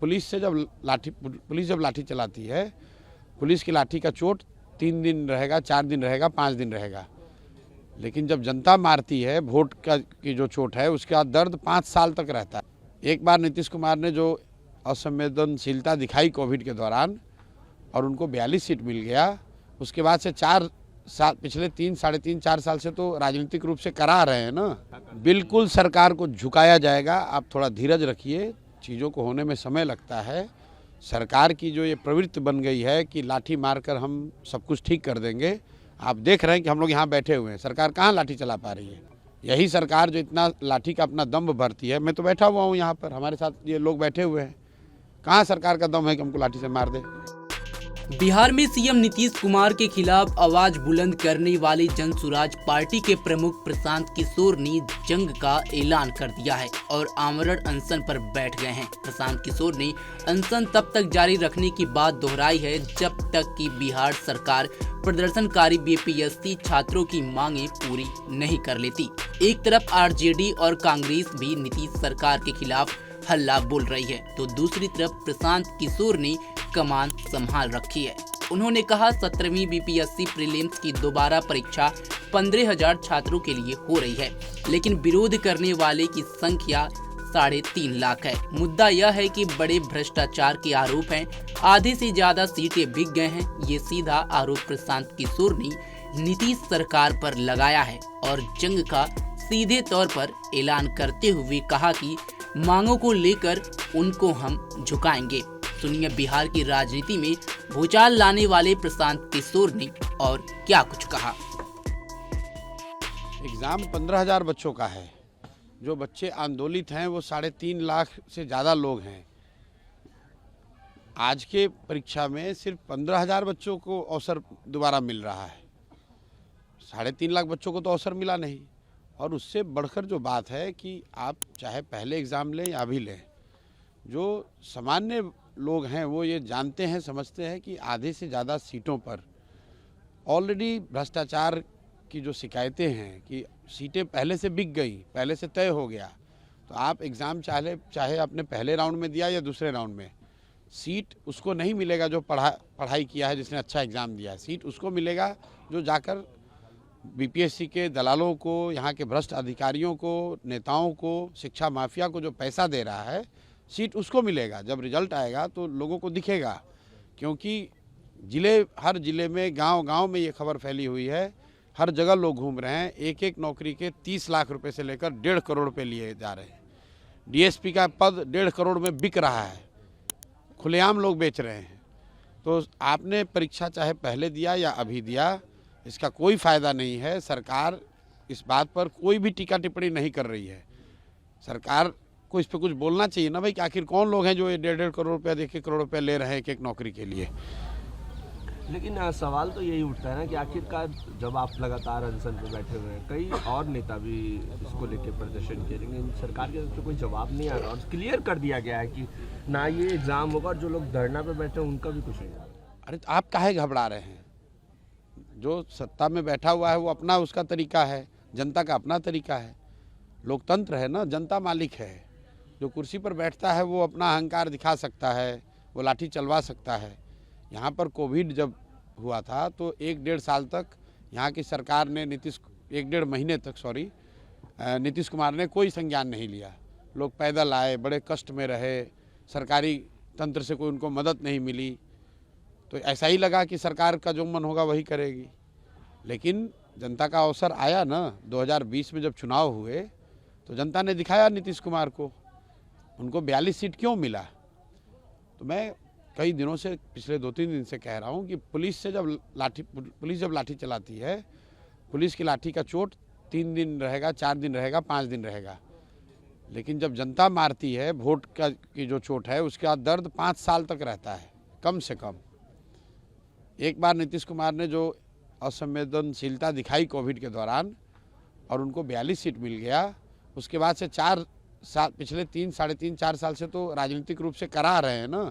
Police जब लाठी चलाती है, पुलिस की लाठी का चोट 3 दिन रहेगा, 4 दिन रहेगा, 5 दिन रहेगा। लेकिन जब जनता मारती है वोट की जो चोट है, उसका दर्द 5 साल तक रहता है। एक बार नीतीश कुमार ने जो असंवेदनशीलता दिखाई कोविड के दौरान और उनको 42 सीट मिल गया, उसके बाद से 4 साल, पिछले 3, साढ़े 3, 4 साल से तो राजनीतिक रूप से करा रहे हैं ना। बिल्कुल सरकार को झुकाया जाएगा। आप थोड़ा धीरज रखिए, चीज़ों को होने में समय लगता है। सरकार की जो ये प्रवृत्ति बन गई है कि लाठी मारकर हम सब कुछ ठीक कर देंगे, आप देख रहे हैं कि हम लोग यहाँ बैठे हुए हैं, सरकार कहाँ लाठी चला पा रही है। यही सरकार जो इतना लाठी का अपना दम भरती है, मैं तो बैठा हुआ हूँ यहाँ पर, हमारे साथ ये लोग बैठे हुए हैं, कहाँ सरकार का दम है कि हमको लाठी से मार दे। बिहार में सीएम नीतीश कुमार के खिलाफ आवाज बुलंद करने वाली जनसुराज पार्टी के प्रमुख प्रशांत किशोर ने जंग का ऐलान कर दिया है और आमरण अनशन पर बैठ गए हैं। प्रशांत किशोर ने अनशन तब तक जारी रखने की बात दोहराई है जब तक कि बिहार सरकार प्रदर्शनकारी बीपीएससी छात्रों की मांगे पूरी नहीं कर लेती। एक तरफ आरजेडी और कांग्रेस भी नीतीश सरकार के खिलाफ हल्ला बोल रही है, तो दूसरी तरफ प्रशांत किशोर ने कमान संभाल रखी है। उन्होंने कहा 17वीं बीपीएससी प्रीलिम्स की दोबारा परीक्षा 15,000 छात्रों के लिए हो रही है, लेकिन विरोध करने वाले की संख्या 3.5 लाख है। मुद्दा यह है कि बड़े भ्रष्टाचार के आरोप हैं, आधे से ज्यादा सीटें बिक गए हैं। ये सीधा आरोप प्रशांत किशोर ने नीतीश सरकार पर लगाया है और जंग का सीधे तौर पर ऐलान करते हुए कहा कि मांगों को लेकर उनको हम झुकाएंगे। सुनिए बिहार की राजनीति में भूचाल लाने वाले प्रशांत किशोर ने और क्या कुछ कहा। एग्ज़ाम 15,000 बच्चों का है। जो बच्चे आंदोलित हैं वो 3.5 लाख से ज़्यादा लोग हैं। आज के परीक्षा में सिर्फ 15,000 बच्चों को अवसर दोबारा मिल रहा है। 3.5 लाख बच्चों को तो अवसर मिला नहीं। और उससे बढ़कर जो बात है कि आप चाहे पहले एग्ज़ाम लें या अभी लें, जो सामान्य लोग हैं वो ये जानते हैं, समझते हैं कि आधे से ज़्यादा सीटों पर ऑलरेडी भ्रष्टाचार की जो शिकायतें हैं कि सीटें पहले से बिक गई, पहले से तय हो गया। तो आप एग्ज़ाम चाहे आपने पहले राउंड में दिया या दूसरे राउंड में, सीट उसको नहीं मिलेगा जो पढ़ाई किया है, जिसने अच्छा एग्ज़ाम दिया है। सीट उसको मिलेगा जो जाकर बीपीएससी के दलालों को, यहाँ के भ्रष्ट अधिकारियों को, नेताओं को, शिक्षा माफिया को जो पैसा दे रहा है, सीट उसको मिलेगा। जब रिजल्ट आएगा तो लोगों को दिखेगा, क्योंकि हर जिले में, गांव-गांव में ये खबर फैली हुई है। हर जगह लोग घूम रहे हैं। एक एक नौकरी के 30 लाख रुपए से लेकर 1.5 करोड़ रुपए लिए जा रहे हैं। डीएसपी का पद 1.5 करोड़ में बिक रहा है, खुलेआम लोग बेच रहे हैं। तो आपने परीक्षा चाहे पहले दिया या अभी दिया, इसका कोई फ़ायदा नहीं है। सरकार इस बात पर कोई भी टीका टिप्पणी नहीं कर रही है। सरकार को इस पर कुछ बोलना चाहिए ना भाई, कि आखिर कौन लोग हैं जो ये 1.5 करोड़ रुपया, 1 करोड़ रुपया ले रहे हैं एक एक नौकरी के लिए। लेकिन सवाल तो यही उठता है ना कि आखिरकार जब आप लगातार अनशन पे बैठे हुए हैं, कई और नेता भी इसको लेके प्रदर्शन किए, लेकिन सरकार की तरफ से कोई जवाब नहीं आ रहा और क्लियर कर दिया गया है कि ना ये एग्ज़ाम होगा और जो लोग धरना पे बैठे हैं उनका भी कुछ नहीं होगा। अरे तो आप काहे घबरा रहे हैं? जो सत्ता में बैठा हुआ है वो अपना उसका तरीका है, जनता का अपना तरीका है। लोकतंत्र है ना, जनता मालिक है। जो कुर्सी पर बैठता है वो अपना अहंकार दिखा सकता है, वो लाठी चलवा सकता है। यहाँ पर कोविड जब हुआ था तो 1-1.5 साल तक यहाँ की सरकार ने 1-1.5 महीने तक नीतीश कुमार ने कोई संज्ञान नहीं लिया। लोग पैदल आए, बड़े कष्ट में रहे, सरकारी तंत्र से कोई उनको मदद नहीं मिली। तो ऐसा ही लगा कि सरकार का जो मन होगा वही करेगी। लेकिन जनता का अवसर आया ना, 2020 में जब चुनाव हुए तो जनता ने दिखाया नीतीश कुमार को। उनको 42 सीट क्यों मिला? तो मैं कई दिनों से, पिछले 2-3 दिन से कह रहा हूँ कि पुलिस जब लाठी चलाती है, पुलिस की लाठी का चोट 3 दिन रहेगा, 4 दिन रहेगा, 5 दिन रहेगा। लेकिन जब जनता मारती है वोट की जो चोट है, उसका दर्द 5 साल तक रहता है कम से कम। एक बार नीतीश कुमार ने जो असंवेदनशीलता दिखाई कोविड के दौरान और उनको 42 सीट मिल गया, उसके बाद से 4 साल, पिछले 3, साढ़े 3, 4 साल से तो राजनीतिक रूप से करा रहे हैं ना।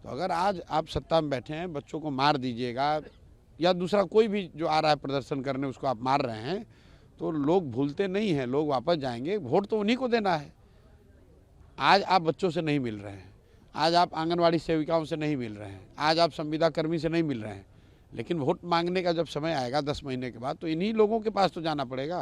तो अगर आज आप सत्ता में बैठे हैं, बच्चों को मार दीजिएगा या दूसरा कोई भी जो आ रहा है प्रदर्शन करने उसको आप मार रहे हैं, तो लोग भूलते नहीं हैं, लोग वापस जाएंगे। वोट तो उन्हीं को देना है। आज आप बच्चों से नहीं मिल रहे हैं, आज आप आंगनवाड़ी सेविकाओं से नहीं मिल रहे हैं, आज आप संविदा कर्मी से नहीं मिल रहे हैं, लेकिन वोट मांगने का जब समय आएगा 10 महीने के बाद तो इन्हीं लोगों के पास तो जाना पड़ेगा।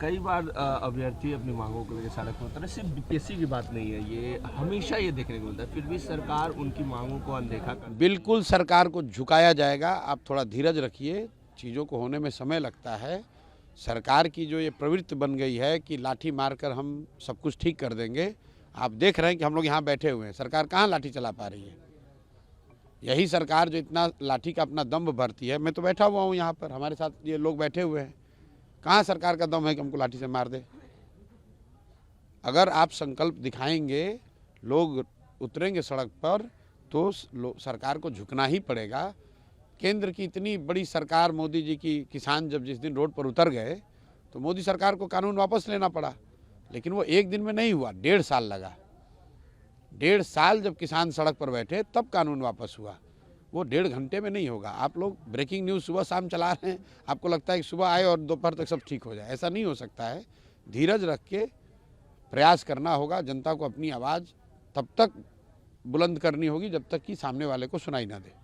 कई बार अभ्यर्थी अपनी मांगों को लेकर सड़क पर उतरे, सिर्फ बीपीएससी की बात नहीं है, ये हमेशा ये देखने को मिलता है, फिर भी सरकार उनकी मांगों को अनदेखा कर। बिल्कुल सरकार को झुकाया जाएगा, आप थोड़ा धीरज रखिए, चीज़ों को होने में समय लगता है। सरकार की जो ये प्रवृत्ति बन गई है कि लाठी मारकर हम सब कुछ ठीक कर देंगे, आप देख रहे हैं कि हम लोग यहाँ बैठे हुए हैं, सरकार कहाँ लाठी चला पा रही है। यही सरकार जो इतना लाठी का अपना दम भरती है, मैं तो बैठा हुआ हूँ यहाँ पर, हमारे साथ ये लोग बैठे हुए हैं, कहाँ सरकार का दम है कि हमको लाठी से मार दे। अगर आप संकल्प दिखाएंगे, लोग उतरेंगे सड़क पर, तो सरकार को झुकना ही पड़ेगा। केंद्र की इतनी बड़ी सरकार, मोदी जी की, किसान जब जिस दिन रोड पर उतर गए तो मोदी सरकार को कानून वापस लेना पड़ा, लेकिन वो एक दिन में नहीं हुआ, 1.5 साल लगा। 1.5 साल जब किसान सड़क पर बैठे तब कानून वापस हुआ, वो 1.5 घंटे में नहीं होगा। आप लोग ब्रेकिंग न्यूज़ सुबह शाम चला रहे हैं, आपको लगता है कि सुबह आए और दोपहर तक सब ठीक हो जाए, ऐसा नहीं हो सकता है। धीरज रख के प्रयास करना होगा, जनता को अपनी आवाज़ तब तक बुलंद करनी होगी जब तक कि सामने वाले को सुनाई ना दे।